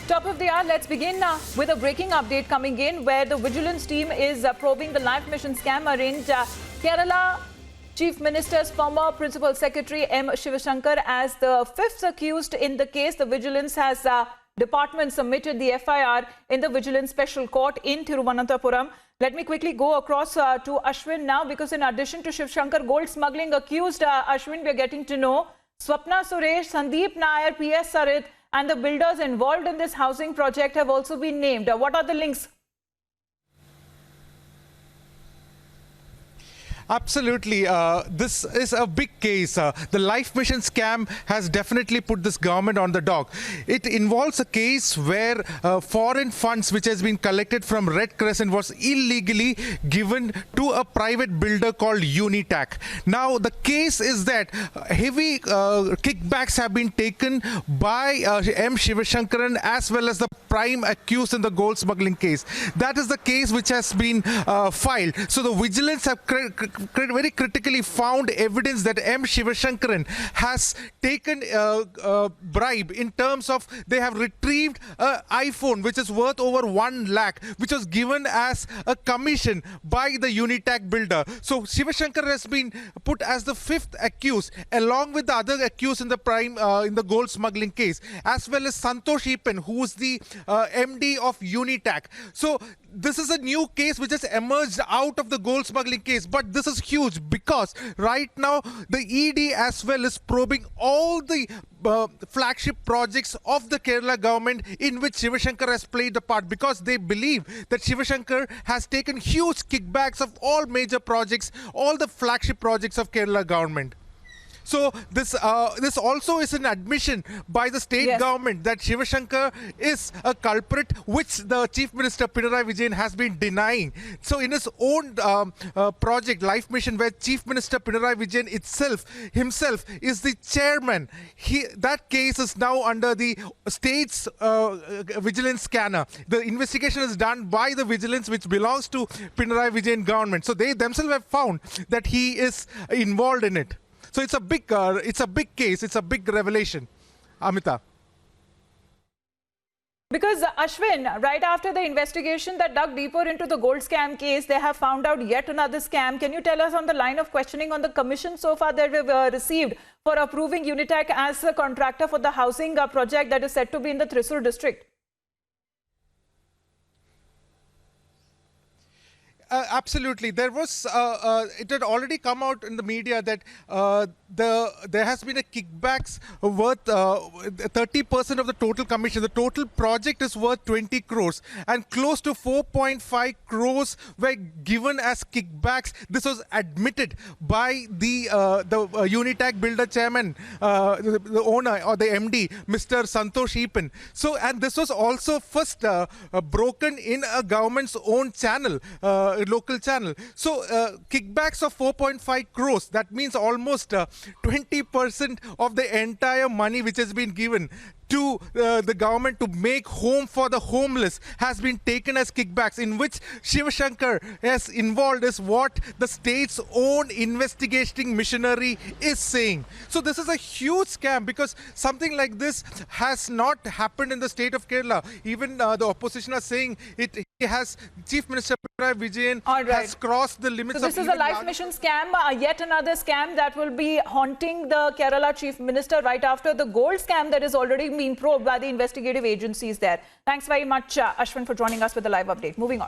Top of the hour, let's begin with a breaking update coming in where the vigilance team is probing the life mission scam arranged Kerala Chief Minister's former Principal Secretary M. Shivashankar as the fifth accused in the case. The vigilance has department submitted the FIR in the Vigilance Special Court in Thiruvananthapuram. Let me quickly go across to Ashwin now, because in addition to Shivashankar, gold smuggling accused, Ashwin, we are getting to know Swapna Suresh, Sandeep Nair, P.S. Sarit, and the builders involved in this housing project have also been named. What are the links? Absolutely. This is a big case. The Life Mission scam has definitely put this government on the dock. It involves a case where foreign funds which has been collected from Red Crescent was illegally given to a private builder called Unitac. Now, the case is that heavy kickbacks have been taken by M. Shivashankaran as well as the prime accused in the gold smuggling case. That is the case which has been filed. So the vigilance have very critically found evidence that M. Shivashankaran has taken bribe in terms of they have retrieved an iPhone which is worth over 1 lakh, which was given as a commission by the Unitac builder. So Shivashankar has been put as the fifth accused, along with the other accused in the gold smuggling case, as well as Santosh Eapen, who is the MD of Unitac. So this is a new case which has emerged out of the gold smuggling case, but this is huge because right now the ED as well is probing all the flagship projects of the Kerala government in which Shivashankar has played a part, because they believe that Shivashankar has taken huge kickbacks of all major projects, all the flagship projects of Kerala government. So this also is an admission by the state government that Shivashankar is a culprit, which the Chief Minister Pinarayi Vijayan has been denying. So in his own project, Life Mission, where Chief Minister Pinarayi Vijayan himself is the chairman, that case is now under the state's vigilance scanner. The investigation is done by the vigilance which belongs to Pinarayi Vijayan government. So they themselves have found that he is involved in it. So it's a big case. It's a big revelation. Amita. Because Ashwin, right after the investigation that dug deeper into the gold scam case, they have found out yet another scam. Can you tell us on the line of questioning on the commission so far that we've received for approving Unitac as a contractor for the housing project that is said to be in the Thrissur district? Absolutely. There was, it had already come out in the media that there has been a kickbacks worth 30% of the total commission. The total project is worth 20 crores and close to 4.5 crores were given as kickbacks. This was admitted by the Unitac builder chairman, the owner or the MD, Mr. Santosh Eapen. So, and this was also first broken in a government's own channel, local channel. So kickbacks of 4.5 crores, that means almost 20% of the entire money which has been given to the government to make home for the homeless has been taken as kickbacks, in which Shivashankar is involved, is what the state's own investigating machinery is saying. So this is a huge scam, because something like this has not happened in the state of Kerala. Even the opposition are saying it has. Chief Minister Pinarayi Vijayan has crossed the limits. So this is a Life Mission scam, yet another scam that will be haunting the Kerala Chief Minister right after the gold scam that is already being probed by the investigative agencies there. Thanks very much, Ashwin, for joining us with the live update. Moving on.